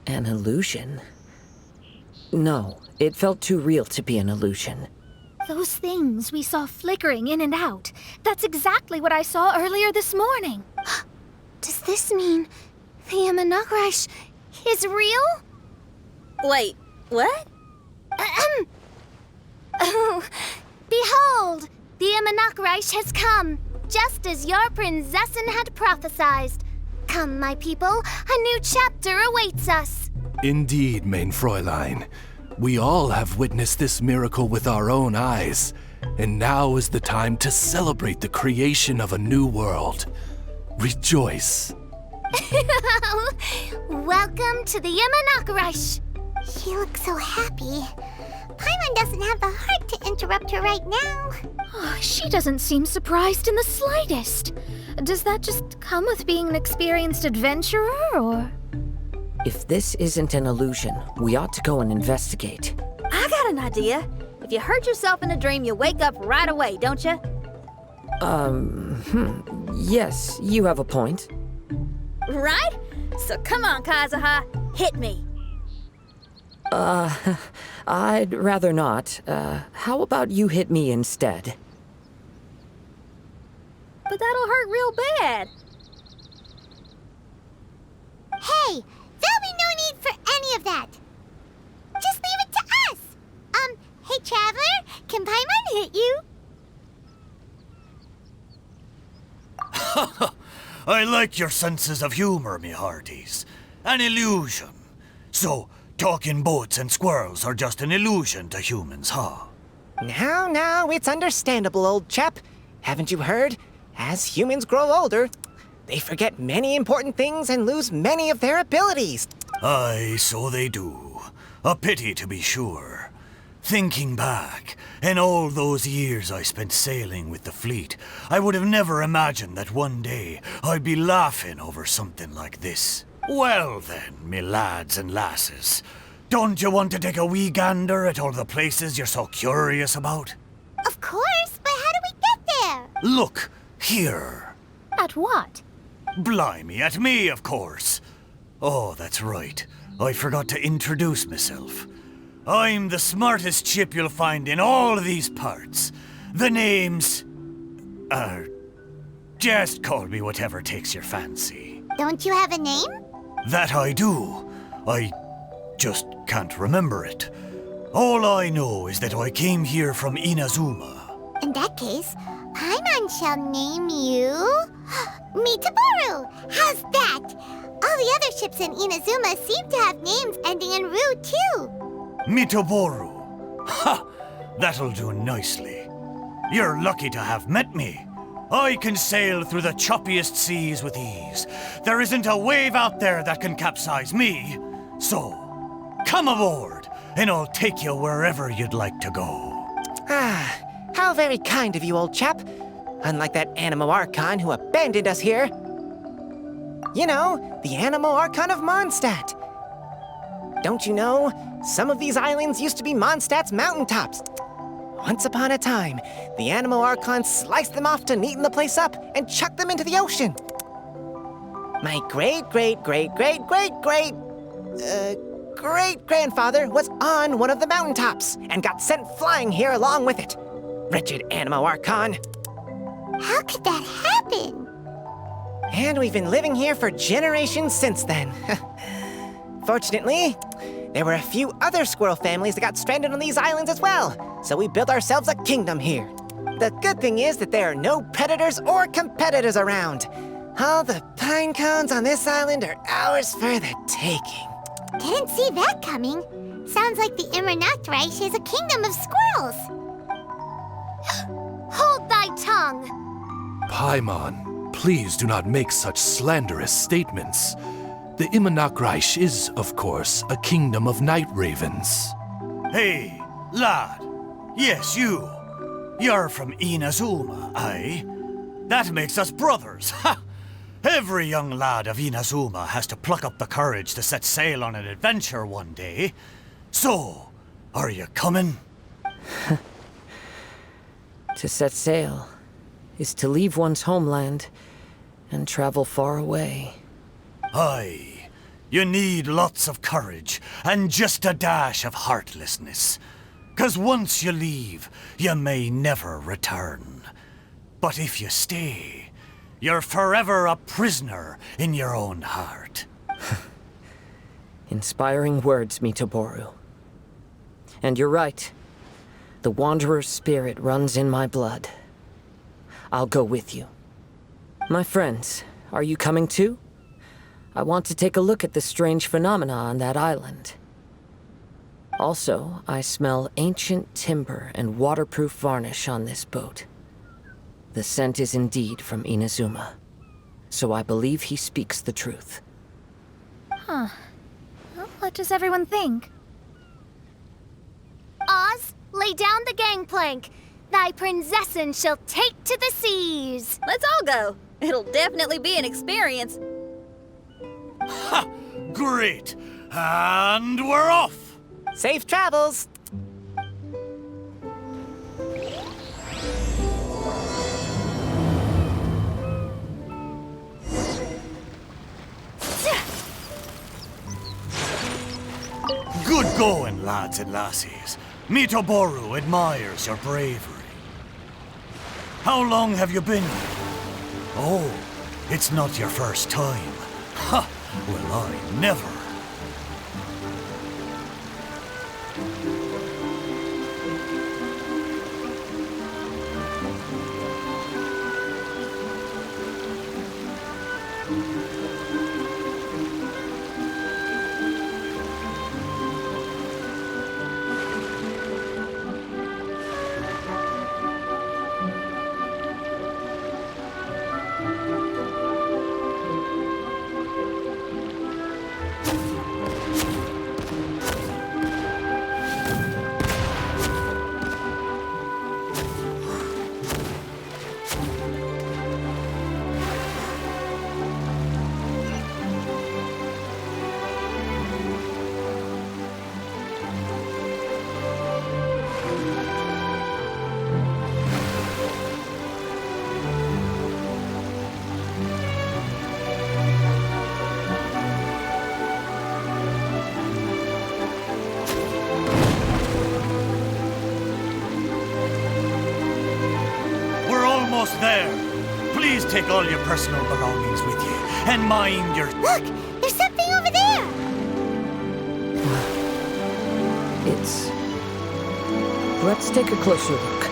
An illusion? No, it felt too real to be an illusion. Those things we saw flickering in and out. That's exactly what I saw earlier this morning. Does this mean the Imanakrish is real? Wait, what? Oh, behold! The Imanakrish has come, just as your prinzessin had prophesied. Come, my people, a new chapter awaits us. Indeed, mein Fräulein. We all have witnessed this miracle with our own eyes, and now is the time to celebrate the creation of a new world. Rejoice. Welcome to the Imanakrish. She looks so happy. Paimon doesn't have the heart to interrupt her right now. Oh, she doesn't seem surprised in the slightest. Does that just come with being an experienced adventurer, or...? If this isn't an illusion, we ought to go and investigate. I got an idea. If you hurt yourself in a dream, you wake up right away, don't you? Yes, you have a point. Right? So come on, Kazuha, hit me. I'd rather not. How about you hit me instead? But that'll hurt real bad. Hey, there'll be no need for any of that. Just leave it to us. Hey, Traveler, can Paimon hit you? I like your senses of humor, me hearties. An illusion. So, talking boats and squirrels are just an illusion to humans, huh? Now, it's understandable, old chap. Haven't you heard? As humans grow older, they forget many important things and lose many of their abilities. Aye, so they do. A pity, to be sure. Thinking back, in all those years I spent sailing with the fleet, I would have never imagined that one day I'd be laughing over something like this. Well then, me lads and lasses, don't you want to take a wee gander at all the places you're so curious about? Of course, but how do we get there? Look, here. At what? Blimey, at me, of course. Oh, that's right. I forgot to introduce myself. I'm the smartest chip you'll find in all these parts. The name's... just call me whatever takes your fancy. Don't you have a name? That I do. I just can't remember it. All I know is that I came here from Inazuma. In that case, Paimon shall name you... Mitaboru! How's that? All the other ships in Inazuma seem to have names ending in Ru, too. Mitaboru. Ha! That'll do nicely. You're lucky to have met me. I can sail through the choppiest seas with ease. There isn't a wave out there that can capsize me. So, come aboard, and I'll take you wherever you'd like to go. Ah, how very kind of you, old chap. Unlike that Animo Archon who abandoned us here. You know, the Animo Archon of Mondstadt. Don't you know, some of these islands used to be Mondstadt's mountaintops. Once upon a time, the Animo Archon sliced them off to neaten the place up and chucked them into the ocean. My great-grandfather was on one of the mountaintops and got sent flying here along with it. Wretched Animo Archon. How could that happen? And we've been living here for generations since then. Fortunately, there were a few other squirrel families that got stranded on these islands as well, so we built ourselves a kingdom here. The good thing is that there are no predators or competitors around. All the pine cones on this island are ours for the taking. Didn't see that coming. Sounds like the Immernachtreich is a kingdom of squirrels. Hold thy tongue! Paimon, please do not make such slanderous statements. The Immernachtreich is, of course, a kingdom of night ravens. Hey, lad. Yes, you. You're from Inazuma, aye? That makes us brothers, ha! Every young lad of Inazuma has to pluck up the courage to set sail on an adventure one day. So, are you coming? To set sail is to leave one's homeland and travel far away. Aye. You need lots of courage and just a dash of heartlessness. 'Cause once you leave, you may never return. But if you stay, you're forever a prisoner in your own heart. Inspiring words, Mitoboru. And you're right. The Wanderer's spirit runs in my blood. I'll go with you. My friends, are you coming too? I want to take a look at the strange phenomena on that island. Also, I smell ancient timber and waterproof varnish on this boat. The scent is indeed from Inazuma, so I believe he speaks the truth. Huh. Well, what does everyone think? Oz, lay down the gangplank. Thy princessin shall take to the seas. Let's all go. It'll definitely be an experience. Ha! Great! And we're off! Safe travels! Good going, lads and lassies. Mitoboru admires your bravery. How long have you been here? Oh, it's not your first time. Ha! Well, I never. Almost there. Please take all your personal belongings with you, and mind your... Look! There's something over there! It's... Let's take a closer look.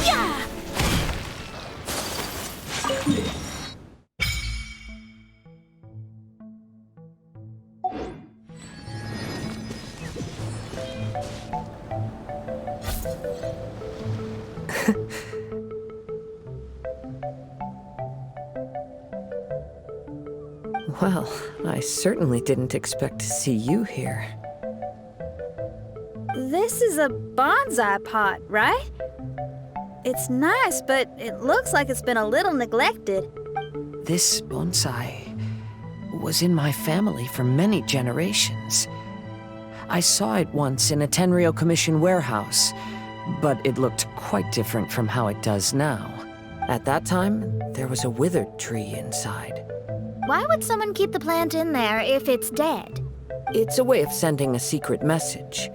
Yeah! Well, I certainly didn't expect to see you here. This is a bonsai pot, right? It's nice, but it looks like it's been a little neglected. This bonsai was in my family for many generations. I saw it once in a Tenryo Commission warehouse, but it looked quite different from how it does now. At that time, there was a withered tree inside. Why would someone keep the plant in there if it's dead? It's a way of sending a secret message.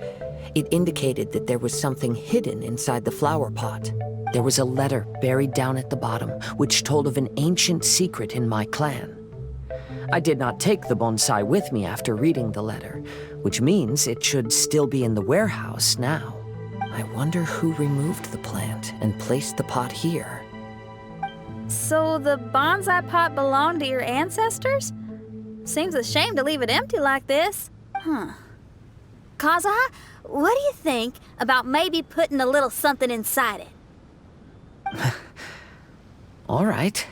It indicated that there was something hidden inside the flower pot. There was a letter buried down at the bottom, which told of an ancient secret in my clan. I did not take the bonsai with me after reading the letter, which means it should still be in the warehouse now. I wonder who removed the plant and placed the pot here. So the bonsai pot belonged to your ancestors? Seems a shame to leave it empty like this. Huh. Kazuha, what do you think about maybe putting a little something inside it? All right.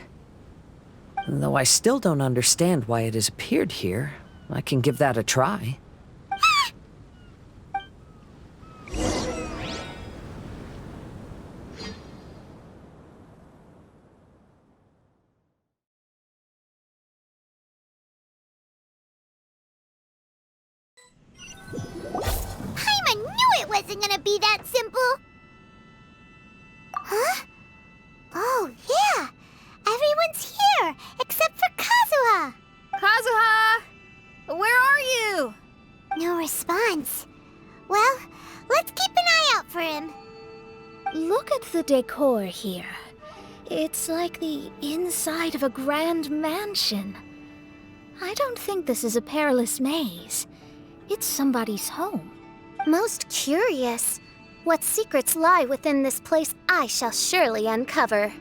Though I still don't understand why it has appeared here, I can give that a try. I knew it wasn't gonna be that simple! Huh? Oh, yeah! Everyone's here, except for Kazuha! Kazuha! Where are you? No response. Well, let's keep an eye out for him. Look at the decor here. It's like the inside of a grand mansion. I don't think this is a perilous maze. It's somebody's home. Most curious. What secrets lie within this place I shall surely uncover.